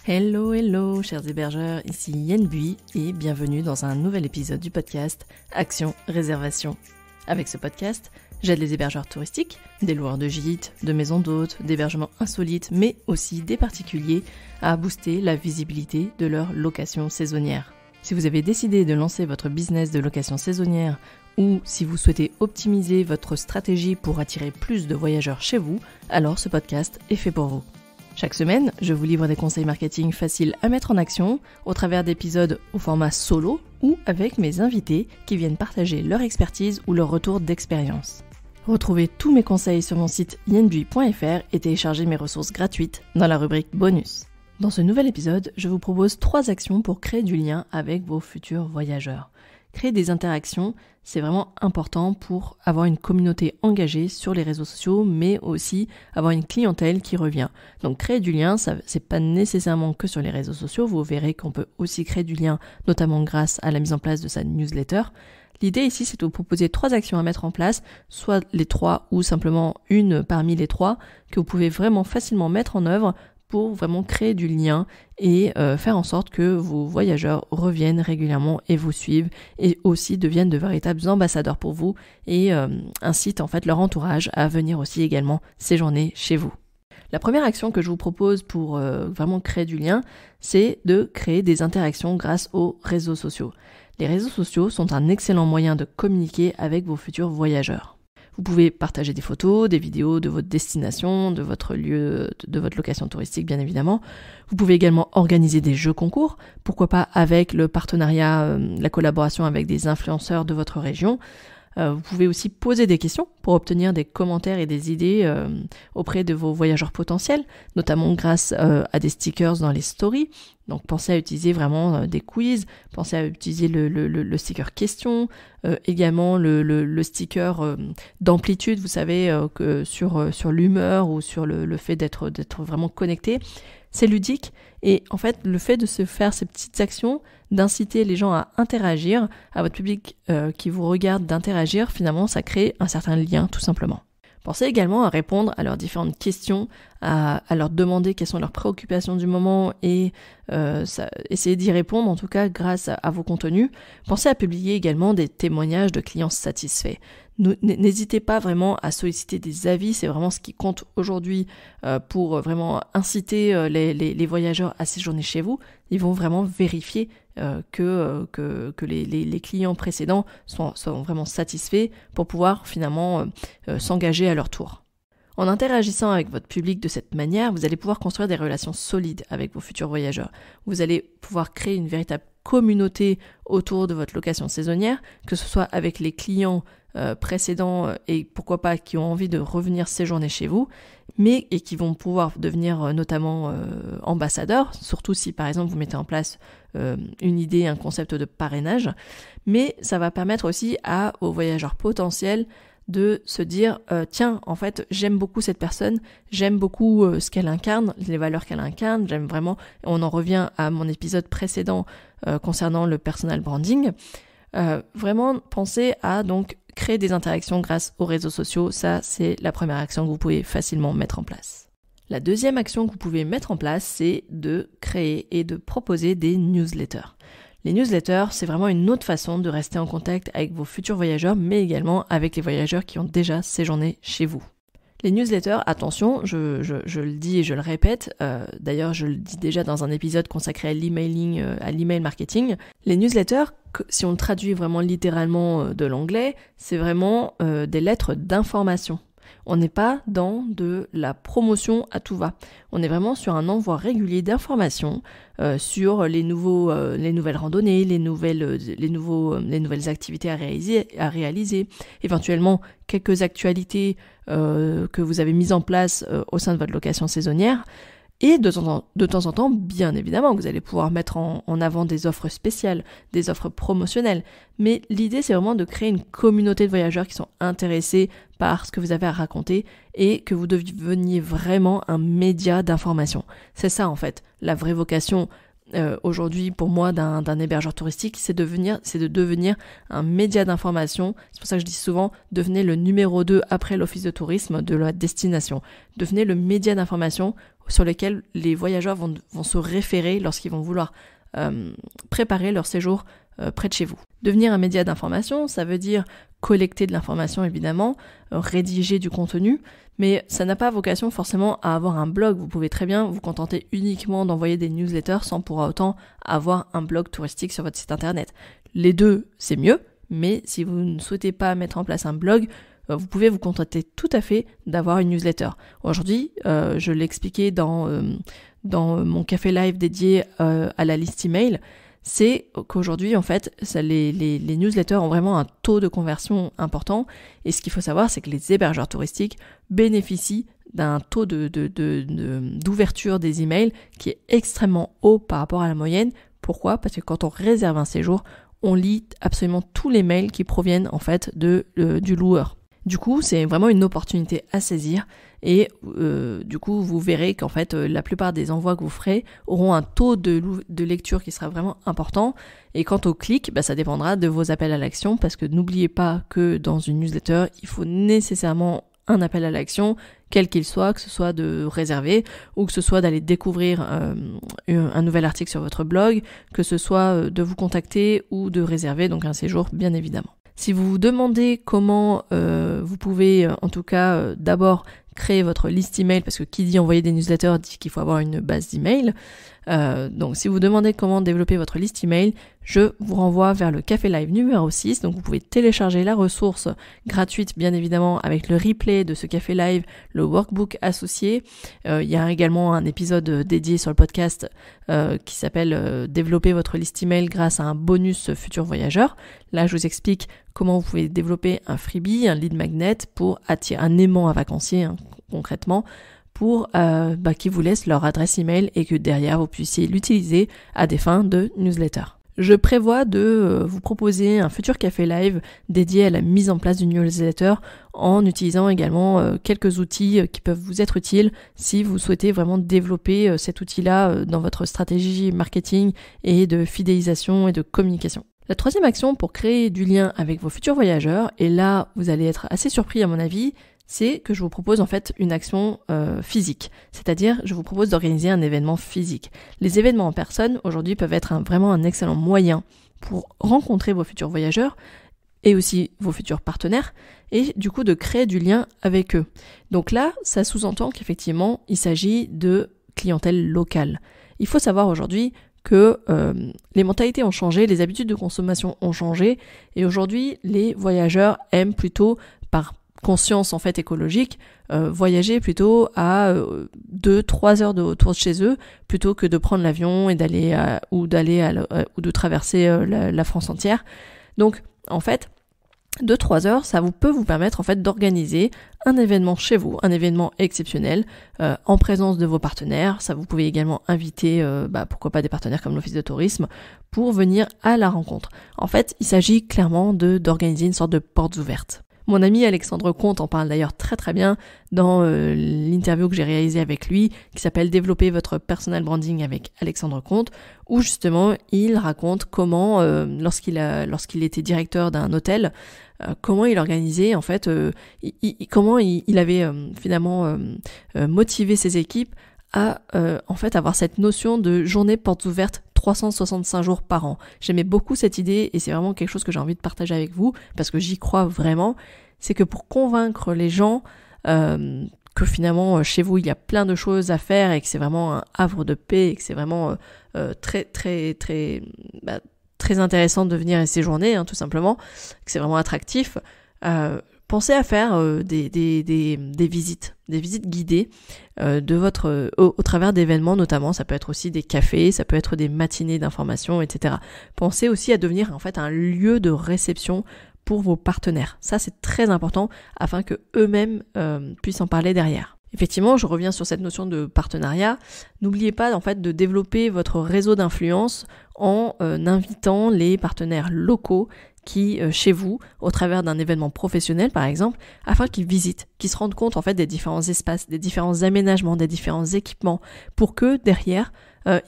Hello, hello, chers hébergeurs, ici Yen Bui et bienvenue dans un nouvel épisode du podcast Action Réservation. Avec ce podcast, j'aide les hébergeurs touristiques, des loueurs de gîtes, de maisons d'hôtes, d'hébergements insolites, mais aussi des particuliers à booster la visibilité de leur location saisonnière. Si vous avez décidé de lancer votre business de location saisonnière ou si vous souhaitez optimiser votre stratégie pour attirer plus de voyageurs chez vous, alors ce podcast est fait pour vous. Chaque semaine, je vous livre des conseils marketing faciles à mettre en action au travers d'épisodes au format solo ou avec mes invités qui viennent partager leur expertise ou leur retour d'expérience. Retrouvez tous mes conseils sur mon site yenbui.fr et téléchargez mes ressources gratuites dans la rubrique bonus. Dans ce nouvel épisode, je vous propose 3 actions pour créer du lien avec vos futurs voyageurs. Créer des interactions, c'est vraiment important pour avoir une communauté engagée sur les réseaux sociaux, mais aussi avoir une clientèle qui revient. Donc créer du lien, ça c'est pas nécessairement que sur les réseaux sociaux. Vous verrez qu'on peut aussi créer du lien, notamment grâce à la mise en place de sa newsletter. L'idée ici, c'est de vous proposer 3 actions à mettre en place, soit les 3 ou simplement une parmi les 3, que vous pouvez vraiment facilement mettre en œuvre pour vraiment créer du lien et faire en sorte que vos voyageurs reviennent régulièrement et vous suivent et aussi deviennent de véritables ambassadeurs pour vous et incitent en fait leur entourage à venir aussi également séjourner chez vous. La première action que je vous propose pour vraiment créer du lien, c'est de créer des interactions grâce aux réseaux sociaux. Les réseaux sociaux sont un excellent moyen de communiquer avec vos futurs voyageurs. Vous pouvez partager des photos, des vidéos de votre destination, de votre lieu, de votre location touristique bien évidemment. Vous pouvez également organiser des jeux concours, pourquoi pas avec le partenariat, la collaboration avec des influenceurs de votre région. Vous pouvez aussi poser des questions pour obtenir des commentaires et des idées auprès de vos voyageurs potentiels, notamment grâce à des stickers dans les stories. Donc pensez à utiliser vraiment des quiz, pensez à utiliser le sticker question, également le sticker d'amplitude, vous savez, que sur l'humeur ou sur le fait d'être vraiment connecté. C'est ludique et en fait le fait de se faire ces petites actions, d'inciter les gens à interagir, à votre public qui vous regarde d'interagir, finalement ça crée un certain lien tout simplement. Pensez également à répondre à leurs différentes questions, à leur demander quelles sont leurs préoccupations du moment et essayez d'y répondre en tout cas grâce à vos contenus. Pensez à publier également des témoignages de clients satisfaits. N'hésitez pas vraiment à solliciter des avis, c'est vraiment ce qui compte aujourd'hui pour vraiment inciter les voyageurs à séjourner chez vous. Ils vont vraiment vérifier que les clients précédents sont vraiment satisfaits pour pouvoir finalement s'engager à leur tour. En interagissant avec votre public de cette manière, vous allez pouvoir construire des relations solides avec vos futurs voyageurs. Vous allez pouvoir créer une véritable communauté autour de votre location saisonnière, que ce soit avec les clients précédents et pourquoi pas qui ont envie de revenir séjourner chez vous, mais et qui vont pouvoir devenir notamment ambassadeurs, surtout si par exemple vous mettez en place une idée, un concept de parrainage, mais ça va permettre aussi aux voyageurs potentiels de se dire tiens, en fait, j'aime beaucoup cette personne, j'aime beaucoup ce qu'elle incarne, les valeurs qu'elle incarne, j'aime vraiment, on en revient à mon épisode précédent concernant le personal branding. Vraiment, pensez à donc créer des interactions grâce aux réseaux sociaux, ça c'est la première action que vous pouvez facilement mettre en place. La deuxième action que vous pouvez mettre en place, c'est de créer et de proposer des newsletters. Les newsletters, c'est vraiment une autre façon de rester en contact avec vos futurs voyageurs, mais également avec les voyageurs qui ont déjà séjourné chez vous. Les newsletters, attention, je le dis et je le répète, d'ailleurs je le dis déjà dans un épisode consacré à l'emailing, à l'email marketing, les newsletters, si on le traduit vraiment littéralement de l'anglais, c'est vraiment des lettres d'information. On n'est pas dans de la promotion à tout va. On est vraiment sur un envoi régulier d'informations sur les nouvelles randonnées, les nouvelles activités à réaliser, éventuellement quelques actualités que vous avez mises en place au sein de votre location saisonnière. Et de temps en temps, bien évidemment, vous allez pouvoir mettre en avant des offres spéciales, des offres promotionnelles. Mais l'idée, c'est vraiment de créer une communauté de voyageurs qui sont intéressés par ce que vous avez à raconter et que vous deveniez vraiment un média d'information. C'est ça, en fait, la vraie vocation aujourd'hui pour moi d'un hébergeur touristique, c'est de devenir un média d'information. C'est pour ça que je dis souvent, devenez le numéro 2 après l'office de tourisme de la destination. Devenez le média d'information sur lequel les voyageurs vont se référer lorsqu'ils vont vouloir préparer leur séjour près de chez vous. Devenir un média d'information, ça veut dire collecter de l'information évidemment, rédiger du contenu, mais ça n'a pas vocation forcément à avoir un blog. Vous pouvez très bien vous contenter uniquement d'envoyer des newsletters sans pour autant avoir un blog touristique sur votre site internet. Les deux, c'est mieux, mais si vous ne souhaitez pas mettre en place un blog, vous pouvez vous contenter tout à fait d'avoir une newsletter. Aujourd'hui, je l'ai expliqué dans mon café live dédié à la liste email, c'est qu'aujourd'hui, en fait, les newsletters ont vraiment un taux de conversion important. Et ce qu'il faut savoir, c'est que les hébergeurs touristiques bénéficient d'un taux d'ouverture des emails qui est extrêmement haut par rapport à la moyenne. Pourquoi ? Parce que quand on réserve un séjour, on lit absolument tous les mails qui proviennent en fait du loueur. Du coup, c'est vraiment une opportunité à saisir et du coup, vous verrez qu'en fait, la plupart des envois que vous ferez auront un taux de lecture qui sera vraiment important. Et quant au clic, ça dépendra de vos appels à l'action parce que n'oubliez pas que dans une newsletter, il faut nécessairement un appel à l'action, quel qu'il soit, que ce soit de réserver ou que ce soit d'aller découvrir un nouvel article sur votre blog, que ce soit de vous contacter ou de réserver donc un séjour bien évidemment. Si vous vous demandez comment vous pouvez en tout cas d'abord créer votre liste email, parce que qui dit envoyer des newsletters dit qu'il faut avoir une base d'email. Donc si vous demandez comment développer votre liste email, je vous renvoie vers le Café Live numéro 6. Donc vous pouvez télécharger la ressource gratuite bien évidemment avec le replay de ce Café Live, le workbook associé. Il y a également un épisode dédié sur le podcast qui s'appelle Développer votre liste email grâce à un bonus futur voyageur. Là je vous explique comment vous pouvez développer un freebie, un lead magnet pour attirer un aimant à vacancier concrètement, pour qui vous laissent leur adresse email et que derrière vous puissiez l'utiliser à des fins de newsletter. Je prévois de vous proposer un futur café live dédié à la mise en place du newsletter en utilisant également quelques outils qui peuvent vous être utiles si vous souhaitez vraiment développer cet outil-là dans votre stratégie marketing et de fidélisation et de communication. La troisième action pour créer du lien avec vos futurs voyageurs, et là vous allez être assez surpris à mon avis, c'est que je vous propose en fait une action physique. C'est-à-dire, je vous propose d'organiser un événement physique. Les événements en personne, aujourd'hui, peuvent être vraiment un excellent moyen pour rencontrer vos futurs voyageurs et aussi vos futurs partenaires, et du coup de créer du lien avec eux. Donc là, ça sous-entend qu'effectivement, il s'agit de clientèle locale. Il faut savoir aujourd'hui que les mentalités ont changé, les habitudes de consommation ont changé, et aujourd'hui, les voyageurs aiment plutôt, par conscience en fait écologique, voyager plutôt à 2-3 heures autour de chez eux plutôt que de prendre l'avion et ou de traverser la France entière. Donc en fait 2-3 heures, ça peut vous permettre en fait d'organiser un événement chez vous, un événement exceptionnel en présence de vos partenaires. Ça, vous pouvez également inviter, pourquoi pas des partenaires comme l'office de tourisme pour venir à la rencontre. En fait, il s'agit clairement d'organiser une sorte de portes ouvertes. Mon ami Alexandre Comte en parle d'ailleurs très très bien dans l'interview que j'ai réalisée avec lui, qui s'appelle « Développer votre personal branding avec Alexandre Comte », où justement il raconte comment, lorsqu'il était directeur d'un hôtel, comment il organisait en fait, comment il avait finalement motivé ses équipes à en fait avoir cette notion de journée portes ouvertes 365 jours par an. J'aimais beaucoup cette idée et c'est vraiment quelque chose que j'ai envie de partager avec vous parce que j'y crois vraiment. C'est que pour convaincre les gens que finalement chez vous il y a plein de choses à faire et que c'est vraiment un havre de paix et que c'est vraiment très intéressant de venir y séjourner, tout simplement, que c'est vraiment attractif. Pensez à faire des visites guidées au travers d'événements notamment. Ça peut être aussi des cafés, ça peut être des matinées d'information, etc. Pensez aussi à devenir en fait un lieu de réception pour vos partenaires. Ça, c'est très important afin que eux-mêmes puissent en parler derrière. Effectivement, je reviens sur cette notion de partenariat. N'oubliez pas en fait de développer votre réseau d'influence en invitant les partenaires locaux qui, chez vous, au travers d'un événement professionnel par exemple, afin qu'ils visitent, qu'ils se rendent compte en fait des différents espaces, des différents aménagements, des différents équipements, pour que derrière,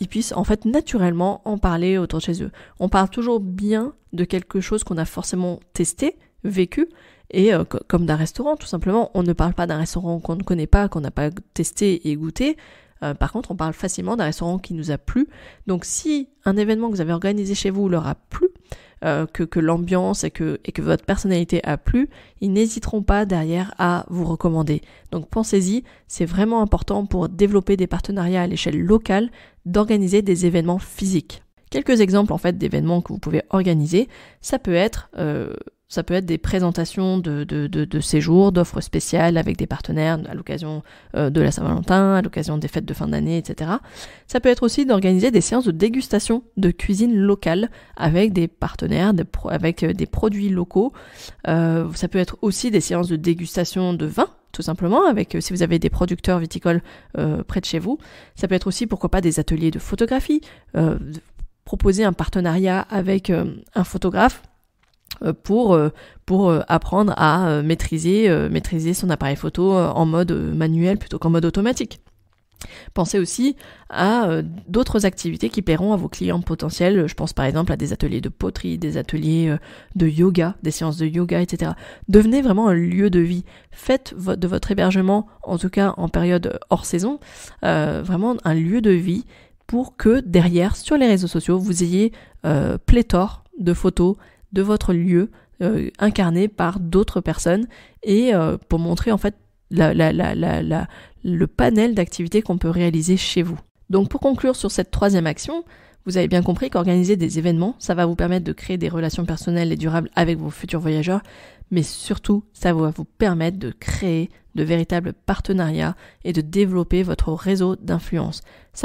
ils puissent en fait naturellement en parler autour de chez eux. On parle toujours bien de quelque chose qu'on a forcément testé, vécu, et comme d'un restaurant tout simplement. On ne parle pas d'un restaurant qu'on ne connaît pas, qu'on n'a pas testé et goûté. Par contre, on parle facilement d'un restaurant qui nous a plu. Donc si un événement que vous avez organisé chez vous leur a plu, que l'ambiance et que votre personnalité a plu, ils n'hésiteront pas derrière à vous recommander. Donc pensez-y, c'est vraiment important pour développer des partenariats à l'échelle locale d'organiser des événements physiques. Quelques exemples en fait d'événements que vous pouvez organiser, ça peut être des présentations de séjours, d'offres spéciales avec des partenaires à l'occasion de la Saint-Valentin, à l'occasion des fêtes de fin d'année, etc. Ça peut être aussi d'organiser des séances de dégustation de cuisine locale avec des partenaires, avec des produits locaux. Ça peut être aussi des séances de dégustation de vin, tout simplement, avec si vous avez des producteurs viticoles près de chez vous. Ça peut être aussi, pourquoi pas, des ateliers de photographie, proposer un partenariat avec un photographe pour apprendre à maîtriser son appareil photo en mode manuel plutôt qu'en mode automatique. Pensez aussi à d'autres activités qui plairont à vos clients potentiels. Je pense par exemple à des ateliers de poterie, des ateliers de yoga, des séances de yoga, etc. Devenez vraiment un lieu de vie. Faites de votre hébergement, en tout cas en période hors saison, vraiment un lieu de vie pour que derrière, sur les réseaux sociaux, vous ayez pléthore de photos de votre lieu incarné par d'autres personnes et pour montrer en fait le panel d'activités qu'on peut réaliser chez vous. Donc pour conclure sur cette troisième action, vous avez bien compris qu'organiser des événements, ça va vous permettre de créer des relations personnelles et durables avec vos futurs voyageurs, mais surtout, ça va vous permettre de créer de véritables partenariats et de développer votre réseau d'influence.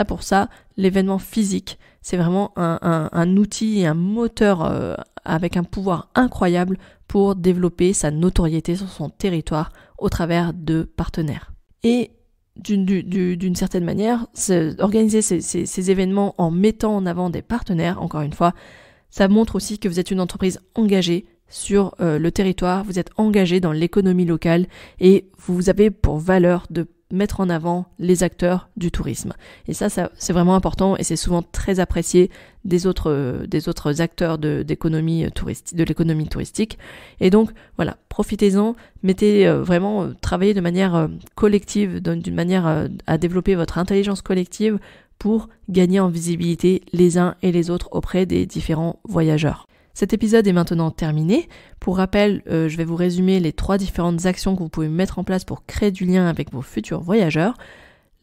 Pour ça, l'événement physique, c'est vraiment un outil et un moteur avec un pouvoir incroyable pour développer sa notoriété sur son territoire au travers de partenaires. Et d'une certaine manière, organiser ces événements en mettant en avant des partenaires, encore une fois, ça montre aussi que vous êtes une entreprise engagée sur le territoire, vous êtes engagé dans l'économie locale et vous avez pour valeur de mettre en avant les acteurs du tourisme. Et ça c'est vraiment important et c'est souvent très apprécié des autres acteurs de l'économie touristique. Et donc voilà, profitez-en, travaillez de manière collective, d'une manière à développer votre intelligence collective pour gagner en visibilité les uns et les autres auprès des différents voyageurs. Cet épisode est maintenant terminé. Pour rappel, je vais vous résumer les 3 différentes actions que vous pouvez mettre en place pour créer du lien avec vos futurs voyageurs.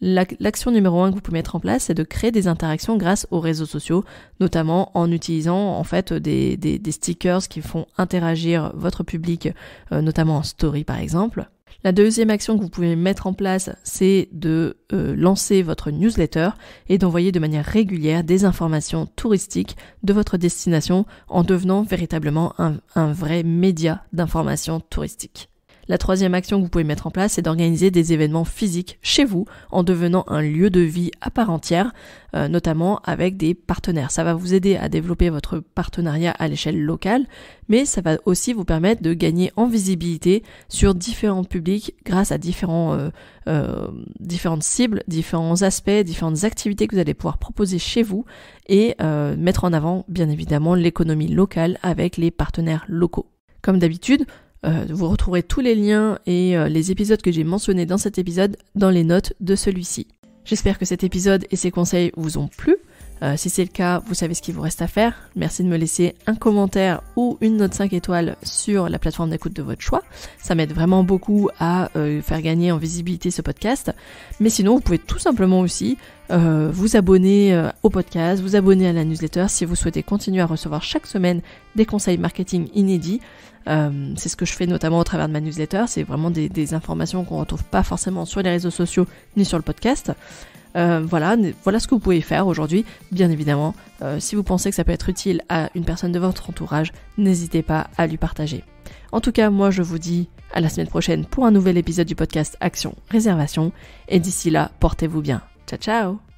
L'action numéro 1 que vous pouvez mettre en place, c'est de créer des interactions grâce aux réseaux sociaux, notamment en utilisant en fait des stickers qui font interagir votre public, notamment en story par exemple. La deuxième action que vous pouvez mettre en place, c'est de lancer votre newsletter et d'envoyer de manière régulière des informations touristiques de votre destination en devenant véritablement un vrai média d'information touristique. La troisième action que vous pouvez mettre en place, c'est d'organiser des événements physiques chez vous en devenant un lieu de vie à part entière, notamment avec des partenaires. Ça va vous aider à développer votre partenariat à l'échelle locale, mais ça va aussi vous permettre de gagner en visibilité sur différents publics grâce à différentes cibles, différents aspects, différentes activités que vous allez pouvoir proposer chez vous et mettre en avant, bien évidemment, l'économie locale avec les partenaires locaux. Comme d'habitude, vous retrouverez tous les liens et les épisodes que j'ai mentionnés dans cet épisode dans les notes de celui-ci. J'espère que cet épisode et ses conseils vous ont plu. Si c'est le cas, vous savez ce qu'il vous reste à faire. Merci de me laisser un commentaire ou une note 5 étoiles sur la plateforme d'écoute de votre choix. Ça m'aide vraiment beaucoup à faire gagner en visibilité ce podcast. Mais sinon, vous pouvez tout simplement aussi vous abonner au podcast, vous abonner à la newsletter si vous souhaitez continuer à recevoir chaque semaine des conseils marketing inédits. C'est ce que je fais notamment au travers de ma newsletter. C'est vraiment des informations qu'on ne retrouve pas forcément sur les réseaux sociaux ni sur le podcast. Voilà ce que vous pouvez faire aujourd'hui. Bien évidemment, si vous pensez que ça peut être utile à une personne de votre entourage, n'hésitez pas à lui partager. En tout cas, moi je vous dis à la semaine prochaine pour un nouvel épisode du podcast Action Réservation. Et d'ici là, portez-vous bien. Ciao ciao!